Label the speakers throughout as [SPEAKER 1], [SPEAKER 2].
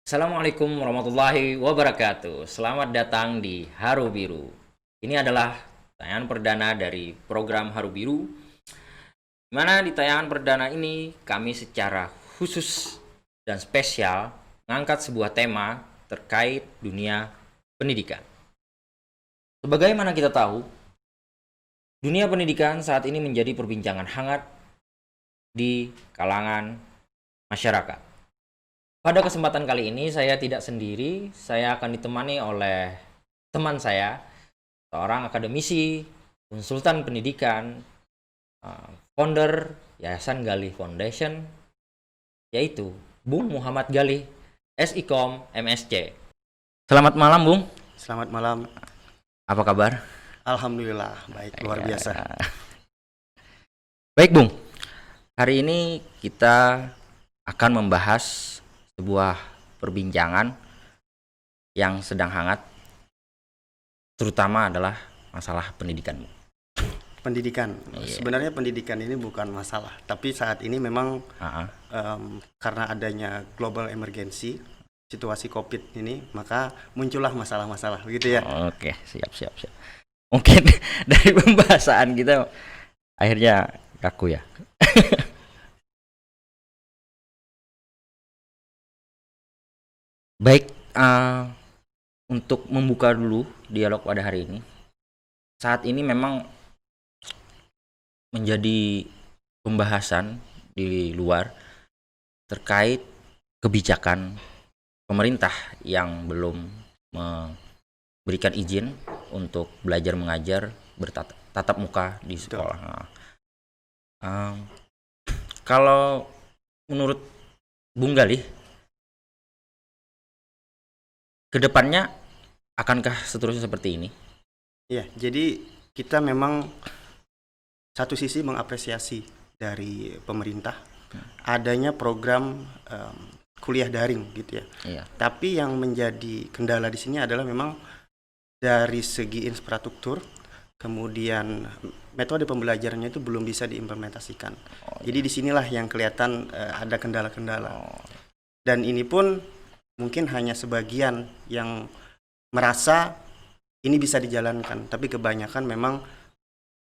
[SPEAKER 1] Assalamualaikum warahmatullahi wabarakatuh. Selamat datang di Haru Biru. Ini adalah tayangan perdana dari program Haru Biru. Di mana di tayangan perdana ini kami secara khusus dan spesial mengangkat sebuah tema terkait dunia pendidikan. Sebagaimana kita tahu, dunia pendidikan saat ini menjadi perbincangan hangat di kalangan masyarakat. Pada kesempatan kali ini saya tidak sendiri, saya akan ditemani oleh teman saya, seorang akademisi, konsultan pendidikan, founder Yayasan Galih Foundation, yaitu Bung Muhammad Galih, SIKOM MSc. Selamat malam, Bung.
[SPEAKER 2] Selamat malam.
[SPEAKER 1] Apa kabar?
[SPEAKER 2] Alhamdulillah, baik, luar biasa.
[SPEAKER 1] Baik, Bung. Hari ini kita akan membahas sebuah perbincangan yang sedang hangat, terutama adalah masalah pendidikanmu.
[SPEAKER 2] Pendidikan, sebenarnya pendidikan ini bukan masalah, tapi saat ini memang karena adanya global emergency, situasi COVID ini, maka muncullah masalah-masalah, begitu ya.
[SPEAKER 1] Oke, siap. Mungkin dari pembahasan kita akhirnya kaku ya. Baik, untuk membuka dulu dialog pada hari ini, saat ini memang menjadi pembahasan di luar terkait kebijakan pemerintah yang belum memberikan izin untuk belajar mengajar bertatap muka di sekolah. Kalau menurut Bung Galih, kedepannya akankah seterusnya seperti ini?
[SPEAKER 2] Ya, jadi kita memang satu sisi mengapresiasi dari pemerintah adanya program kuliah daring gitu ya.
[SPEAKER 1] Iya.
[SPEAKER 2] Tapi yang menjadi kendala di sini adalah memang dari segi infrastruktur, kemudian metode pembelajarannya itu belum bisa diimplementasikan. Jadi disinilah yang kelihatan ada kendala-kendala. Dan ini pun mungkin hanya sebagian yang merasa ini bisa dijalankan, tapi kebanyakan memang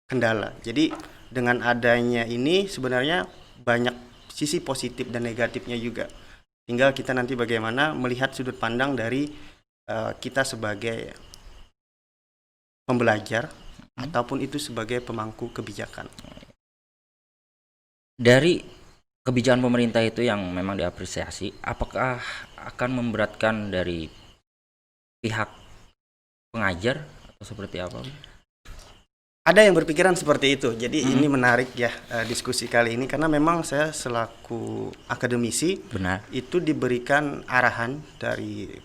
[SPEAKER 2] kendala. Jadi dengan adanya ini sebenarnya banyak sisi positif dan negatifnya juga. Tinggal kita nanti bagaimana melihat sudut pandang dari kita sebagai pembelajar ataupun itu sebagai pemangku kebijakan.
[SPEAKER 1] Dari kebijakan pemerintah itu yang memang diapresiasi, apakah akan memberatkan dari pihak pengajar atau seperti apa?
[SPEAKER 2] Ada yang berpikiran seperti itu. Jadi ini menarik ya diskusi kali ini karena memang saya selaku akademisi itu diberikan arahan dari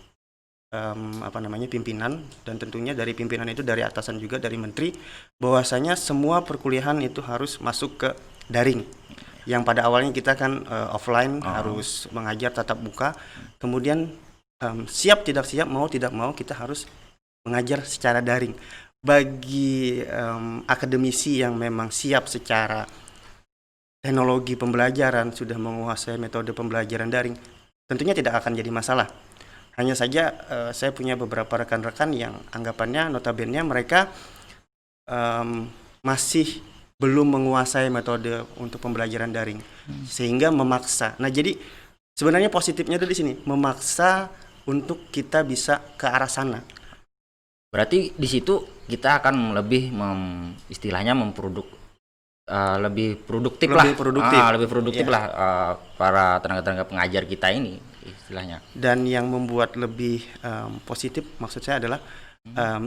[SPEAKER 2] pimpinan, dan tentunya dari pimpinan itu dari atasan juga dari menteri, bahwasanya semua perkuliahan itu harus masuk ke daring. Yang pada awalnya kita kan offline harus mengajar tatap muka, kemudian siap tidak siap, mau tidak mau kita harus mengajar secara daring. Bagi akademisi yang memang siap secara teknologi pembelajaran, sudah menguasai metode pembelajaran daring, tentunya tidak akan jadi masalah. Hanya saja saya punya beberapa rekan-rekan yang anggapannya notabene mereka masih belum menguasai metode untuk pembelajaran daring, sehingga memaksa. Nah, jadi sebenarnya positifnya itu di sini, memaksa untuk kita bisa ke arah sana.
[SPEAKER 1] Berarti di situ kita akan lebih istilahnya lebih produktif lah para tenaga-tenaga pengajar kita ini istilahnya.
[SPEAKER 2] Dan yang membuat lebih positif maksud saya adalah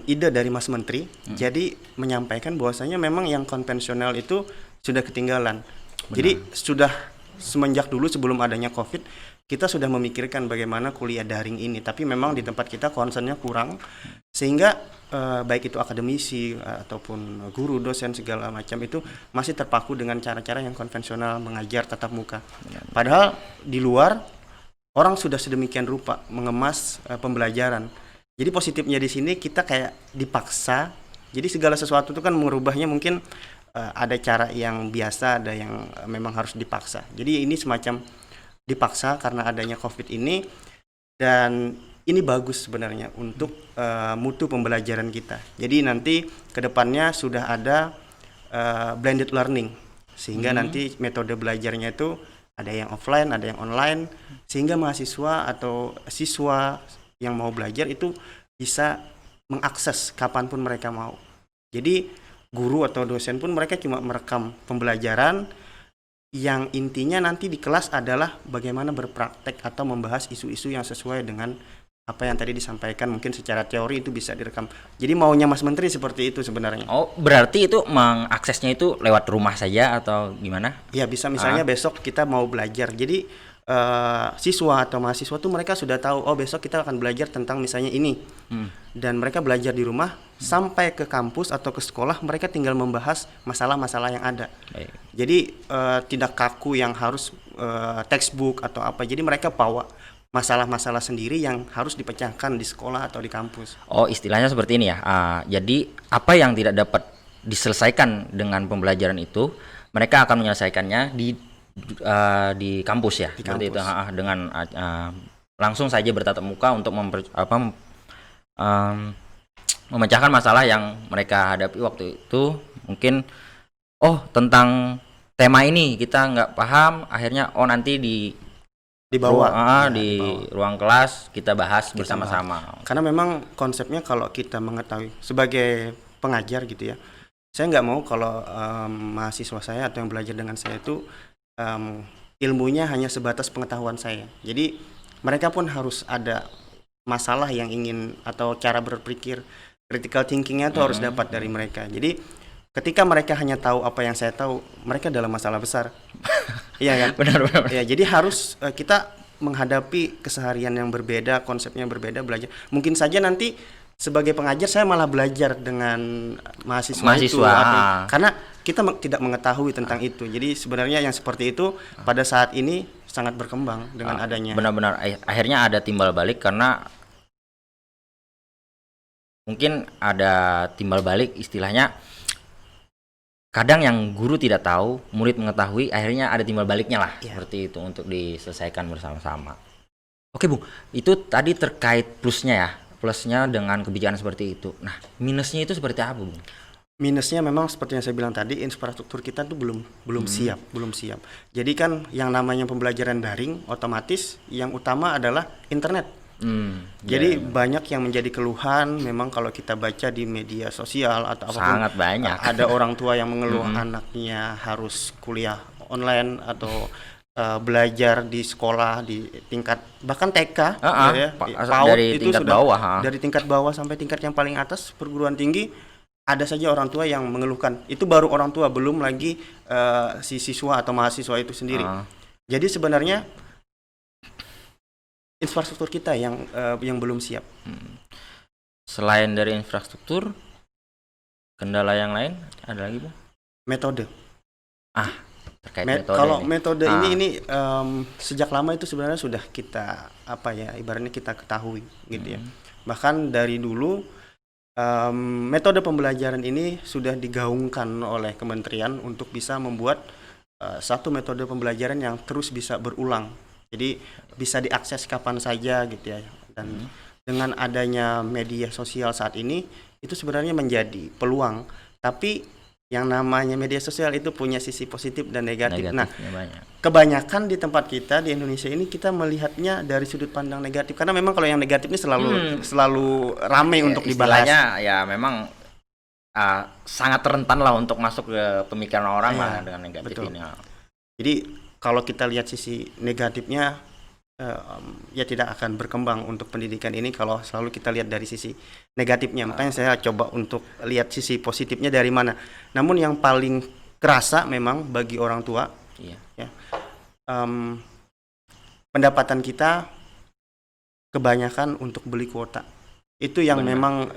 [SPEAKER 2] ide dari Mas Menteri. Jadi menyampaikan bahwasanya memang yang konvensional itu sudah ketinggalan. Benar. Jadi sudah semenjak dulu sebelum adanya COVID, kita sudah memikirkan bagaimana kuliah daring ini, tapi memang di tempat kita concernnya kurang, sehingga baik itu akademisi ataupun guru, dosen segala macam itu masih terpaku dengan cara-cara yang konvensional mengajar tatap muka. Padahal di luar orang sudah sedemikian rupa mengemas pembelajaran. Jadi positifnya di sini kita kayak dipaksa. Jadi segala sesuatu itu kan merubahnya mungkin ada cara yang biasa, ada yang memang harus dipaksa. Jadi ini semacam dipaksa karena adanya COVID ini, dan ini bagus sebenarnya untuk mutu pembelajaran kita. Jadi nanti kedepannya sudah ada blended learning, sehingga nanti metode belajarnya itu ada yang offline, ada yang online, sehingga mahasiswa atau siswa yang mau belajar itu bisa mengakses kapanpun mereka mau. Jadi guru atau dosen pun mereka cuma merekam pembelajaran, yang intinya nanti di kelas adalah bagaimana berpraktek atau membahas isu-isu yang sesuai dengan apa yang tadi disampaikan. Mungkin secara teori itu bisa direkam. Jadi maunya Mas Menteri seperti itu sebenarnya.
[SPEAKER 1] Oh, berarti itu mengaksesnya itu lewat rumah saja atau gimana?
[SPEAKER 2] Ya bisa, misalnya besok kita mau belajar. Jadi siswa atau mahasiswa tuh mereka sudah tahu, oh besok kita akan belajar tentang misalnya ini. Dan mereka belajar di rumah, sampai ke kampus atau ke sekolah mereka tinggal membahas masalah-masalah yang ada.
[SPEAKER 1] Baik.
[SPEAKER 2] Jadi tidak kaku yang harus textbook atau apa. Jadi mereka bawa masalah-masalah sendiri yang harus dipecahkan di sekolah atau di kampus.
[SPEAKER 1] Oh, istilahnya seperti ini ya. Jadi apa yang tidak dapat diselesaikan dengan pembelajaran itu, mereka akan menyelesaikannya di kampus ya.
[SPEAKER 2] Di
[SPEAKER 1] Seperti
[SPEAKER 2] kampus.
[SPEAKER 1] itu, dengan langsung saja bertatap muka untuk memecahkan masalah yang mereka hadapi waktu itu. Mungkin tentang tema ini kita nggak paham, akhirnya nanti di ruang kelas kita bahas bersama-sama.
[SPEAKER 2] Karena memang konsepnya kalau kita mengetahui sebagai pengajar gitu ya, saya nggak mau kalau mahasiswa saya atau yang belajar dengan saya itu ilmunya hanya sebatas pengetahuan saya. Jadi mereka pun harus ada masalah yang ingin atau cara berpikir, critical thinkingnya itu harus dapat dari mereka. Jadi ketika mereka hanya tahu apa yang saya tahu, mereka dalam masalah besar. Iya kan?
[SPEAKER 1] Benar.
[SPEAKER 2] Ya, jadi harus kita menghadapi keseharian yang berbeda, konsepnya yang berbeda, belajar. Mungkin saja nanti sebagai pengajar saya malah belajar dengan mahasiswa itu, karena kita tidak mengetahui tentang itu. Jadi sebenarnya yang seperti itu pada saat ini sangat berkembang dengan adanya.
[SPEAKER 1] Benar-benar akhirnya ada timbal balik, karena mungkin ada timbal balik istilahnya. Kadang yang guru tidak tahu, murid mengetahui, akhirnya ada timbal baliknya lah, seperti itu untuk diselesaikan bersama-sama. Oke Bung, itu tadi terkait plusnya dengan kebijakan seperti itu. Nah, minusnya itu seperti apa Bung?
[SPEAKER 2] Minusnya memang seperti yang saya bilang tadi, infrastruktur kita tuh belum siap. Jadi kan yang namanya pembelajaran daring, otomatis yang utama adalah internet. Jadi banyak yang menjadi keluhan. Memang kalau kita baca di media sosial atau apapun,
[SPEAKER 1] sangat banyak.
[SPEAKER 2] Ada orang tua yang mengeluh anaknya harus kuliah online atau belajar di sekolah di tingkat bahkan TK, PAUD
[SPEAKER 1] dari
[SPEAKER 2] itu
[SPEAKER 1] tingkat
[SPEAKER 2] sudah
[SPEAKER 1] bawah,
[SPEAKER 2] dari tingkat bawah sampai tingkat yang paling atas perguruan tinggi. Ada saja orang tua yang mengeluhkan. Itu baru orang tua, belum lagi si siswa atau mahasiswa itu sendiri. Jadi sebenarnya infrastruktur kita yang belum siap.
[SPEAKER 1] Selain dari infrastruktur, kendala yang lain ada lagi Bu?
[SPEAKER 2] Metode.
[SPEAKER 1] Terkait metode.
[SPEAKER 2] Kalau metode ini sejak lama itu sebenarnya sudah kita ibaratnya kita ketahui gitu ya. Bahkan dari dulu metode pembelajaran ini sudah digaungkan oleh kementerian untuk bisa membuat satu metode pembelajaran yang terus bisa berulang. Jadi bisa diakses kapan saja gitu ya. Dan dengan adanya media sosial saat ini itu sebenarnya menjadi peluang. Tapi yang namanya media sosial itu punya sisi positif dan negatif. Nah, kebanyakan di tempat kita di Indonesia ini kita melihatnya dari sudut pandang negatif, karena memang kalau yang negatif ini selalu ramai untuk dibahas.
[SPEAKER 1] Ya memang sangat rentan lah untuk masuk ke pemikiran orang lah dengan negatif ini.
[SPEAKER 2] Jadi kalau kita lihat sisi negatifnya, ya tidak akan berkembang untuk pendidikan ini kalau selalu kita lihat dari sisi negatifnya. Makanya saya coba untuk lihat sisi positifnya dari mana. Namun yang paling kerasa memang bagi orang tua, pendapatan kita kebanyakan untuk beli kuota. Itu yang memang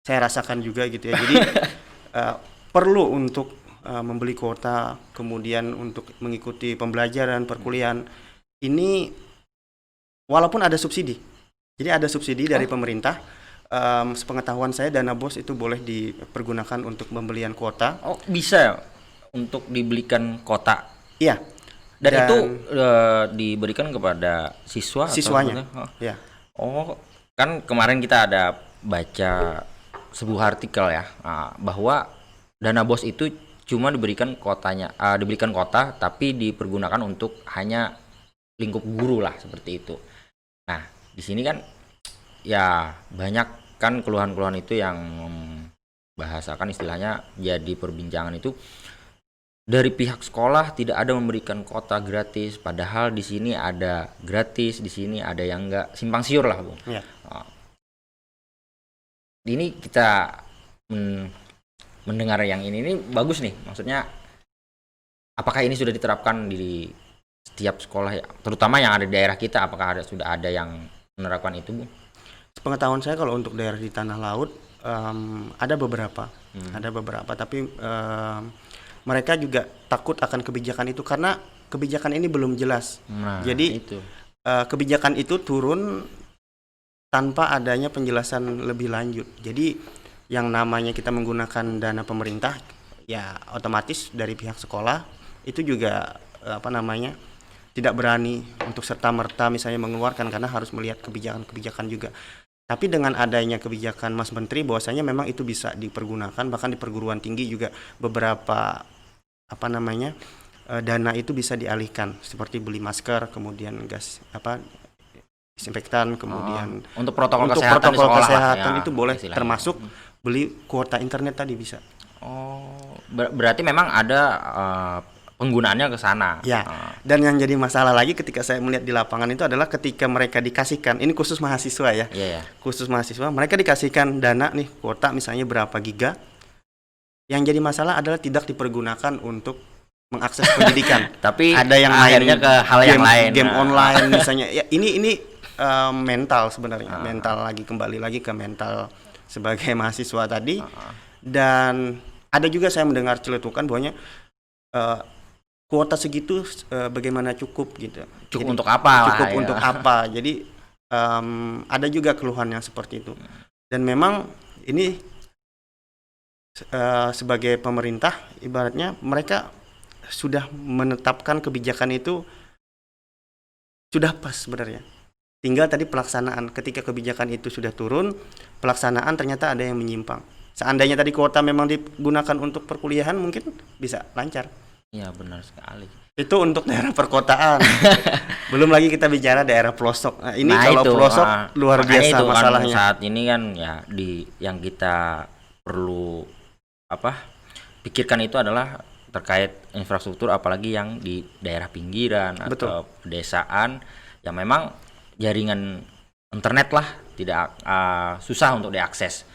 [SPEAKER 2] saya rasakan juga gitu ya. Jadi perlu untuk membeli kuota, kemudian untuk mengikuti pembelajaran perkuliahan ini walaupun ada subsidi. Jadi ada subsidi dari pemerintah. Sepengetahuan saya dana BOS itu boleh dipergunakan untuk pembelian kuota.
[SPEAKER 1] Bisa untuk dibelikan kuota.
[SPEAKER 2] Iya.
[SPEAKER 1] Dan itu diberikan kepada siswa
[SPEAKER 2] siswanya.
[SPEAKER 1] atau
[SPEAKER 2] Ya.
[SPEAKER 1] Oh, kan kemarin kita ada baca sebuah artikel ya, bahwa dana BOS itu cuma diberikan diberikan kota tapi dipergunakan untuk hanya lingkup guru lah seperti itu. Nah, di sini kan ya banyak kan keluhan-keluhan itu yang bahasakan istilahnya jadi perbincangan itu dari pihak sekolah tidak ada memberikan kota gratis, padahal di sini ada gratis, di sini ada yang enggak, simpang siur lah, Bung.
[SPEAKER 2] Ya.
[SPEAKER 1] Ini kita mendengar yang ini bagus nih, maksudnya apakah ini sudah diterapkan di setiap sekolah ya, terutama yang ada di daerah kita, apakah sudah ada yang menerapkan itu, Bung?
[SPEAKER 2] Sepengetahuan saya kalau untuk daerah di tanah laut ada beberapa, tapi mereka juga takut akan kebijakan itu karena kebijakan ini belum jelas.
[SPEAKER 1] Nah,
[SPEAKER 2] jadi
[SPEAKER 1] itu.
[SPEAKER 2] Kebijakan itu turun tanpa adanya penjelasan lebih lanjut. Jadi yang namanya kita menggunakan dana pemerintah, ya otomatis dari pihak sekolah itu juga tidak berani untuk serta-merta misalnya mengeluarkan karena harus melihat kebijakan-kebijakan juga. Tapi dengan adanya kebijakan Mas Menteri bahwasanya memang itu bisa dipergunakan, bahkan di perguruan tinggi juga beberapa dana itu bisa dialihkan seperti beli masker, kemudian gas disinfektan, kemudian
[SPEAKER 1] untuk protokol kesehatan di sekolah
[SPEAKER 2] kesehatan
[SPEAKER 1] ya,
[SPEAKER 2] itu boleh
[SPEAKER 1] istilahnya.
[SPEAKER 2] termasuk beli kuota internet tadi bisa.
[SPEAKER 1] Berarti memang ada penggunaannya ke sana.
[SPEAKER 2] Ya. Dan yang jadi masalah lagi ketika saya melihat di lapangan itu adalah ketika mereka dikasihkan, ini khusus mahasiswa ya.
[SPEAKER 1] Yeah.
[SPEAKER 2] Khusus mahasiswa, mereka dikasihkan dana nih, kuota misalnya berapa giga. Yang jadi masalah adalah tidak dipergunakan untuk mengakses pendidikan.
[SPEAKER 1] Tapi
[SPEAKER 2] ada yang
[SPEAKER 1] akhirnya ke hal yang lain.
[SPEAKER 2] Game online misalnya. Ya, ini mental sebenarnya. Mental kembali lagi ke mental sebagai mahasiswa tadi. Dan ada juga saya mendengar celetukan bahwanya kuota segitu bagaimana cukup gitu.
[SPEAKER 1] Cukup untuk apa?
[SPEAKER 2] Cukup untuk apa? Jadi ada juga keluhan yang seperti itu. Dan memang ini sebagai pemerintah ibaratnya mereka sudah menetapkan kebijakan itu sudah pas sebenarnya. Tinggal tadi pelaksanaan. Ketika kebijakan itu sudah turun, pelaksanaan ternyata ada yang menyimpang. Seandainya tadi kuota memang digunakan untuk perkuliahan mungkin bisa lancar.
[SPEAKER 1] Iya, benar sekali.
[SPEAKER 2] Itu untuk daerah perkotaan. Belum lagi kita bicara daerah pelosok. Nah, ini kalau itu, pelosok luar biasa itu masalahnya.
[SPEAKER 1] Kan saat ini kan ya yang kita perlu pikirkan itu adalah terkait infrastruktur, apalagi yang di daerah pinggiran. Betul. Atau pedesaan yang memang jaringan internet lah tidak susah untuk diakses.